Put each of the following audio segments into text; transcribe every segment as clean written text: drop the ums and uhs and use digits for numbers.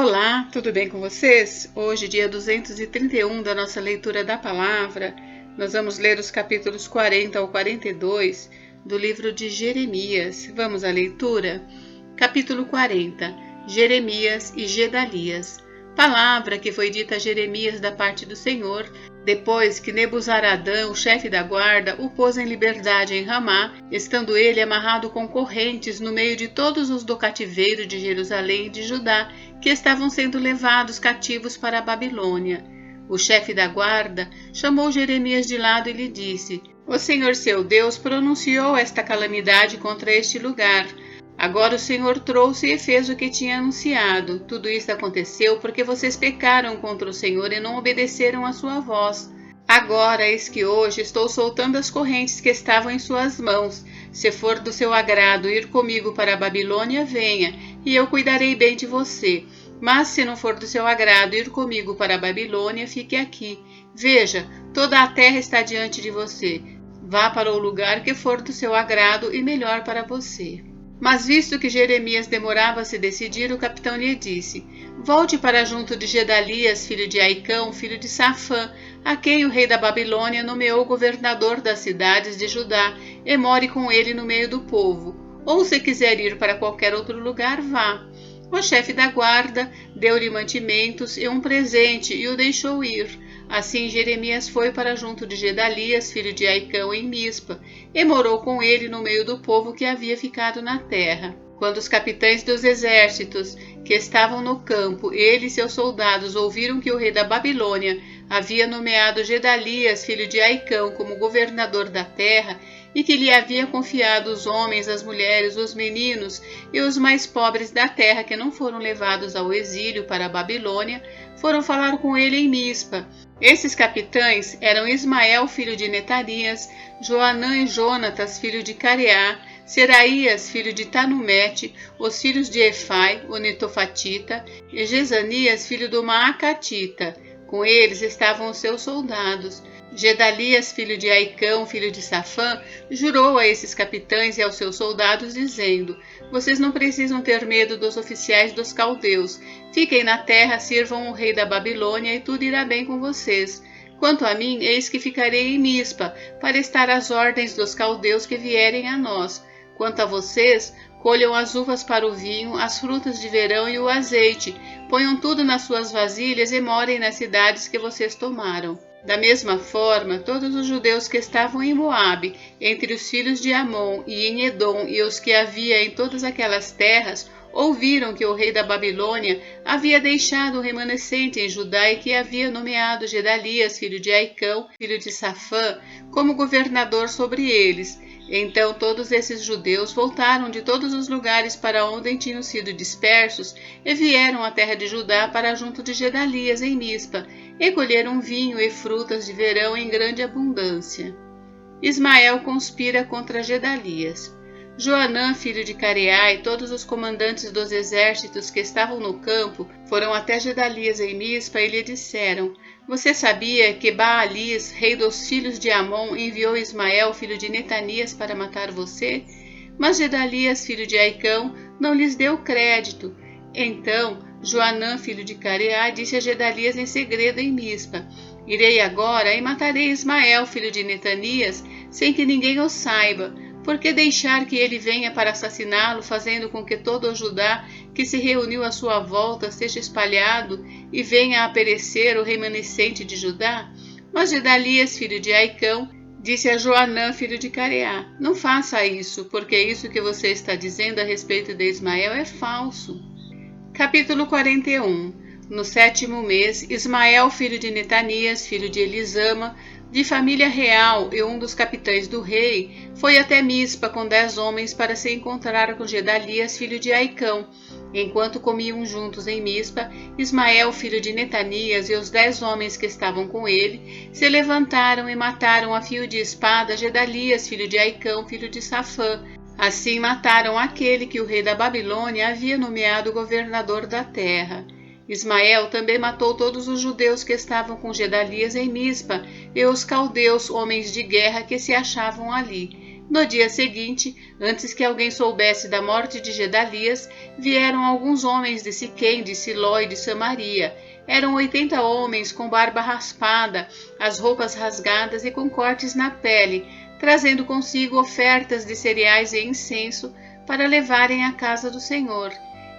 Olá, tudo bem com vocês? Hoje, dia 231 da nossa leitura da palavra, nós vamos ler os capítulos 40 ao 42 do livro de Jeremias. Vamos à leitura? Capítulo 40, Jeremias e Gedalias. Palavra que foi dita a Jeremias da parte do Senhor, depois que Nebuzaradã, o chefe da guarda, o pôs em liberdade em Ramá, estando ele amarrado com correntes no meio de todos os do cativeiro de Jerusalém e de Judá, que estavam sendo levados cativos para a Babilônia. O chefe da guarda chamou Jeremias de lado e lhe disse: O Senhor seu Deus pronunciou esta calamidade contra este lugar. Agora o Senhor trouxe e fez o que tinha anunciado. Tudo isso aconteceu porque vocês pecaram contra o Senhor e não obedeceram à sua voz. Agora, eis que hoje estou soltando as correntes que estavam em suas mãos. Se for do seu agrado ir comigo para a Babilônia, venha, e eu cuidarei bem de você. Mas se não for do seu agrado ir comigo para a Babilônia, fique aqui. Veja, toda a terra está diante de você. Vá para o lugar que for do seu agrado e melhor para você. Mas visto que Jeremias demorava a se decidir, o capitão lhe disse: Volte para junto de Gedalias, filho de Aicão, filho de Safã, a quem o rei da Babilônia nomeou governador das cidades de Judá, e more com ele no meio do povo. Ou se quiser ir para qualquer outro lugar, vá. O chefe da guarda deu-lhe mantimentos e um presente e o deixou ir. Assim Jeremias foi para junto de Gedalias, filho de Aicão, em Mispa, e morou com ele no meio do povo que havia ficado na terra. Quando os capitães dos exércitos que estavam no campo, ele e seus soldados, ouviram que o rei da Babilônia havia nomeado Gedalias, filho de Aicão, como governador da terra, e que lhe havia confiado os homens, as mulheres, os meninos e os mais pobres da terra que não foram levados ao exílio para a Babilônia, foram falar com ele em Mispa. Esses capitães eram Ismael, filho de Netanias, Joanã e Jonatas, filho de Careá, Seraías, filho de Tanumete, os filhos de Efai, o Netofatita, e Jezanias, filho do Maacatita. Com eles estavam os seus soldados. Gedalias, filho de Aicão, filho de Safã, jurou a esses capitães e aos seus soldados, dizendo: Vocês não precisam ter medo dos oficiais dos caldeus. Fiquem na terra, sirvam o rei da Babilônia e tudo irá bem com vocês. Quanto a mim, eis que ficarei em Mispa, para estar às ordens dos caldeus que vierem a nós. Quanto a vocês, colham as uvas para o vinho, as frutas de verão e o azeite. Ponham tudo nas suas vasilhas e morem nas cidades que vocês tomaram. Da mesma forma, todos os judeus que estavam em Moabe, entre os filhos de Amon e em Edom e os que havia em todas aquelas terras, ouviram que o rei da Babilônia havia deixado o remanescente em Judá e que havia nomeado Gedalias, filho de Aicão, filho de Safã, como governador sobre eles. Então todos esses judeus voltaram de todos os lugares para onde tinham sido dispersos e vieram à terra de Judá para junto de Gedalias em Mispa, e colheram vinho e frutas de verão em grande abundância. Ismael conspira contra Gedalias. Joanã, filho de Careá, e todos os comandantes dos exércitos que estavam no campo foram até Gedalias em Mispa e lhe disseram: Você sabia que Baalis, rei dos filhos de Amon, enviou Ismael, filho de Netanias, para matar você? Mas Gedalias, filho de Aicão, não lhes deu crédito. Então Joanã, filho de Careá, disse a Gedalias em segredo em Mispa: Irei agora e matarei Ismael, filho de Netanias, sem que ninguém o saiba. Por que deixar que ele venha para assassiná-lo, fazendo com que todo o Judá que se reuniu à sua volta seja espalhado e venha a perecer o remanescente de Judá? Mas Gedalias, filho de Aicão, disse a Joanã, filho de Careá: Não faça isso, porque isso que você está dizendo a respeito de Ismael é falso. Capítulo 41. No 7º mês, Ismael, filho de Netanias, filho de Elisama, de família real e um dos capitães do rei, foi até Mispa com 10 homens para se encontrar com Gedalias, filho de Aicão. Enquanto comiam juntos em Mispa, Ismael, filho de Netanias, e os 10 homens que estavam com ele, se levantaram e mataram a fio de espada Gedalias, filho de Aicão, filho de Safã. Assim mataram aquele que o rei da Babilônia havia nomeado governador da terra. Ismael também matou todos os judeus que estavam com Gedalias em Mispa e os caldeus, homens de guerra que se achavam ali. No dia seguinte, antes que alguém soubesse da morte de Gedalias, vieram alguns homens de Siquém, de Siló e de Samaria. Eram 80 homens com barba raspada, as roupas rasgadas e com cortes na pele, trazendo consigo ofertas de cereais e incenso para levarem à casa do Senhor.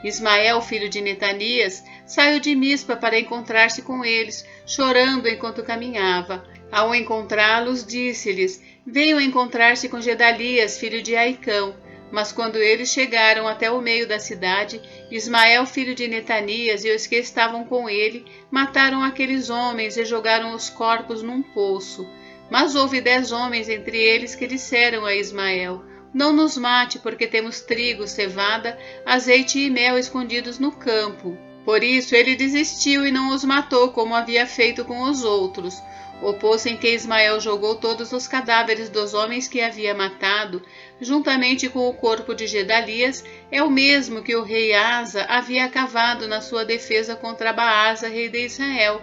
Ismael, filho de Netanias, saiu de Mispa para encontrar-se com eles, chorando enquanto caminhava. Ao encontrá-los, disse-lhes: venham encontrar-se com Gedalias, filho de Aicão. Mas quando eles chegaram até o meio da cidade, Ismael, filho de Netanias, e os que estavam com ele, mataram aqueles homens e jogaram os corpos num poço. Mas houve 10 homens entre eles que disseram a Ismael: não nos mate, porque temos trigo, cevada, azeite e mel escondidos no campo. Por isso ele desistiu e não os matou, como havia feito com os outros. O poço em que Ismael jogou todos os cadáveres dos homens que havia matado, juntamente com o corpo de Gedalias, é o mesmo que o rei Asa havia cavado na sua defesa contra Baasa, rei de Israel.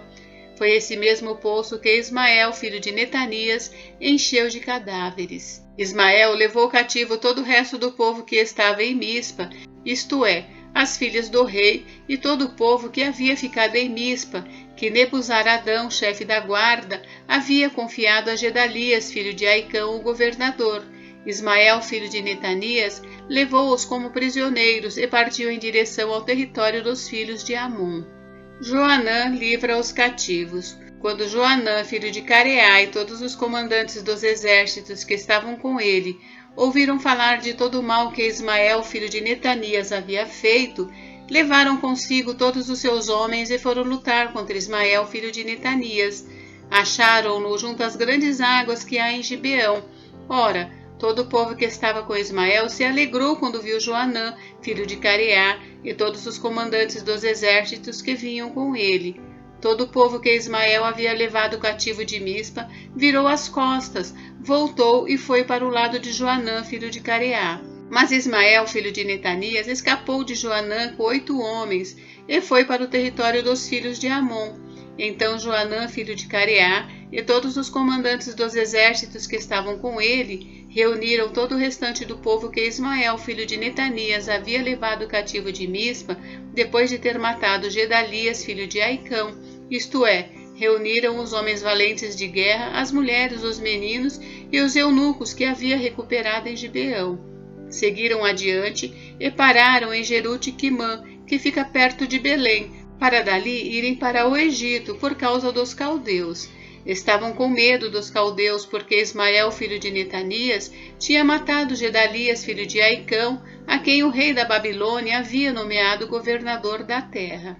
Foi esse mesmo poço que Ismael, filho de Netanias, encheu de cadáveres. Ismael levou cativo todo o resto do povo que estava em Mispa, isto é, as filhas do rei e todo o povo que havia ficado em Mispa, que Nebuzaradão, chefe da guarda, havia confiado a Gedalias, filho de Aicão, o governador. Ismael, filho de Netanias, levou-os como prisioneiros e partiu em direção ao território dos filhos de Amon. Joanã livra os cativos. Quando Joanã, filho de Careá, e todos os comandantes dos exércitos que estavam com ele ouviram falar de todo o mal que Ismael, filho de Netanias, havia feito, levaram consigo todos os seus homens e foram lutar contra Ismael, filho de Netanias. Acharam-no junto às grandes águas que há em Gibeão. Ora, todo o povo que estava com Ismael se alegrou quando viu Joanã, filho de Careá, e todos os comandantes dos exércitos que vinham com ele. Todo o povo que Ismael havia levado cativo de Mispa virou as costas, voltou e foi para o lado de Joanã, filho de Careá. Mas Ismael, filho de Netanias, escapou de Joanã com 8 homens e foi para o território dos filhos de Amon. Então Joanã, filho de Careá, e todos os comandantes dos exércitos que estavam com ele reuniram todo o restante do povo que Ismael, filho de Netanias, havia levado cativo de Mispa, depois de ter matado Gedalias, filho de Aicão, isto é, reuniram os homens valentes de guerra, as mulheres, os meninos e os eunucos que havia recuperado em Gibeão. Seguiram adiante e pararam em Jerute-Quimã, que fica perto de Belém, para dali irem para o Egito por causa dos caldeus. Estavam com medo dos caldeus, porque Ismael, filho de Netanias, tinha matado Gedalias, filho de Aicão, a quem o rei da Babilônia havia nomeado governador da terra.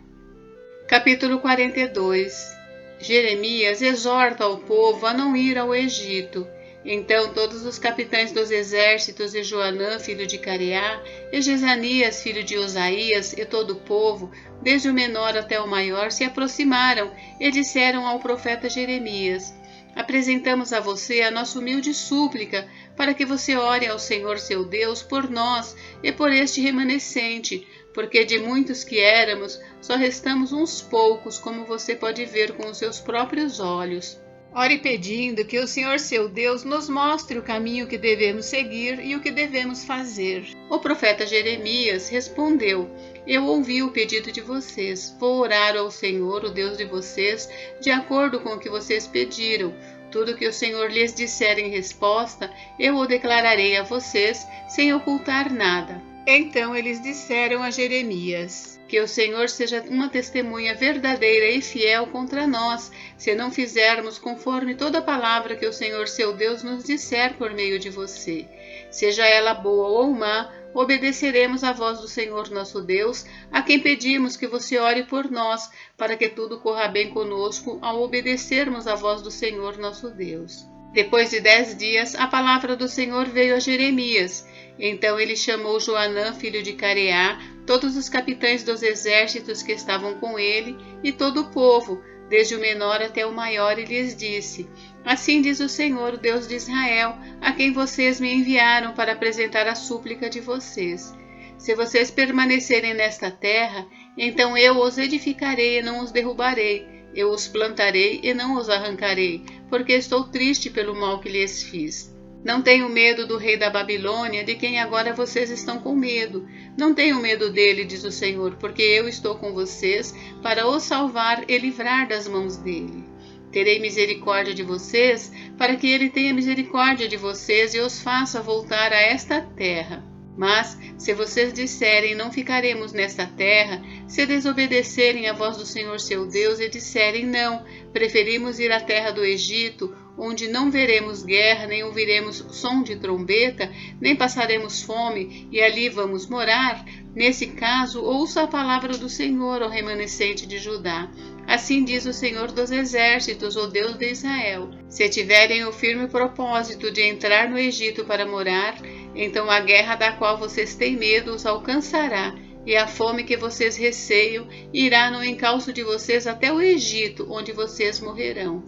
Capítulo 42. Jeremias exorta o povo a não ir ao Egito. Então todos os capitães dos exércitos e Joanã, filho de Careá, e Jezanias, filho de Usaías, e todo o povo, desde o menor até o maior, se aproximaram e disseram ao profeta Jeremias: apresentamos a você a nossa humilde súplica para que você ore ao Senhor seu Deus por nós e por este remanescente, porque de muitos que éramos, só restamos uns poucos, como você pode ver com os seus próprios olhos. Ore pedindo que o Senhor seu Deus nos mostre o caminho que devemos seguir e o que devemos fazer. O profeta Jeremias respondeu: eu ouvi o pedido de vocês. Vou orar ao Senhor, o Deus de vocês, de acordo com o que vocês pediram. Tudo que o Senhor lhes disser em resposta, eu o declararei a vocês, sem ocultar nada. Então eles disseram a Jeremias: que o Senhor seja uma testemunha verdadeira e fiel contra nós, se não fizermos conforme toda palavra que o Senhor seu Deus nos disser por meio de você. Seja ela boa ou má, obedeceremos à voz do Senhor nosso Deus, a quem pedimos que você ore por nós, para que tudo corra bem conosco ao obedecermos à voz do Senhor nosso Deus. Depois de 10 dias, a palavra do Senhor veio a Jeremias. Então ele chamou Joanã, filho de Careá, todos os capitães dos exércitos que estavam com ele e todo o povo, desde o menor até o maior, e lhes disse: assim diz o Senhor, o Deus de Israel, a quem vocês me enviaram para apresentar a súplica de vocês. Se vocês permanecerem nesta terra, então eu os edificarei e não os derrubarei, eu os plantarei e não os arrancarei, porque estou triste pelo mal que lhes fiz. Não tenham medo do rei da Babilônia, de quem agora vocês estão com medo. Não tenham medo dele, diz o Senhor, porque eu estou com vocês para os salvar e livrar das mãos dele. Terei misericórdia de vocês, para que ele tenha misericórdia de vocês e os faça voltar a esta terra. Mas, se vocês disserem, não ficaremos nesta terra, se desobedecerem à voz do Senhor seu Deus e disserem, não, preferimos ir à terra do Egito, onde não veremos guerra, nem ouviremos som de trombeta, nem passaremos fome, e ali vamos morar, nesse caso, ouça a palavra do Senhor, ó remanescente de Judá. Assim diz o Senhor dos Exércitos, o Deus de Israel: se tiverem o firme propósito de entrar no Egito para morar, então a guerra da qual vocês têm medo os alcançará, e a fome que vocês receiam irá no encalço de vocês até o Egito, onde vocês morrerão.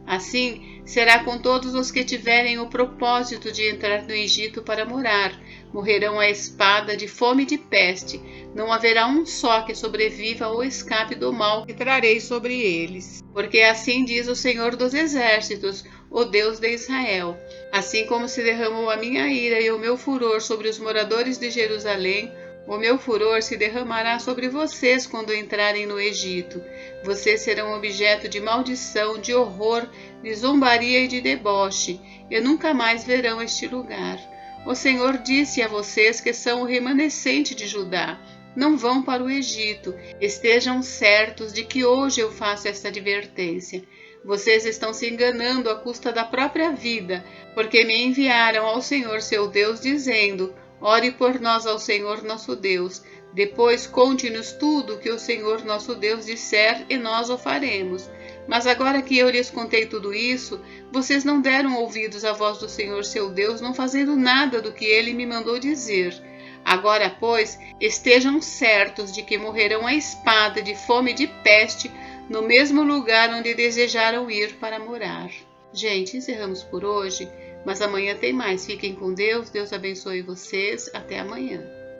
Assim será com todos os que tiverem o propósito de entrar no Egito para morar. Morrerão à espada, de fome e de peste. Não haverá um só que sobreviva ou escape do mal que trarei sobre eles. Porque assim diz o Senhor dos Exércitos, o Deus de Israel: assim como se derramou a minha ira e o meu furor sobre os moradores de Jerusalém, o meu furor se derramará sobre vocês quando entrarem no Egito. Vocês serão objeto de maldição, de horror, de zombaria e de deboche, e nunca mais verão este lugar. O Senhor disse a vocês que são o remanescente de Judá: não vão para o Egito. Estejam certos de que hoje eu faço esta advertência. Vocês estão se enganando à custa da própria vida, porque me enviaram ao Senhor seu Deus, dizendo: ore por nós ao Senhor nosso Deus. Depois conte-nos tudo o que o Senhor nosso Deus disser e nós o faremos. Mas agora que eu lhes contei tudo isso, vocês não deram ouvidos à voz do Senhor seu Deus, não fazendo nada do que ele me mandou dizer. Agora, pois, estejam certos de que morrerão à espada, de fome e de peste, no mesmo lugar onde desejaram ir para morar. Gente, encerramos por hoje, mas amanhã tem mais. Fiquem com Deus, Deus abençoe vocês. Até amanhã.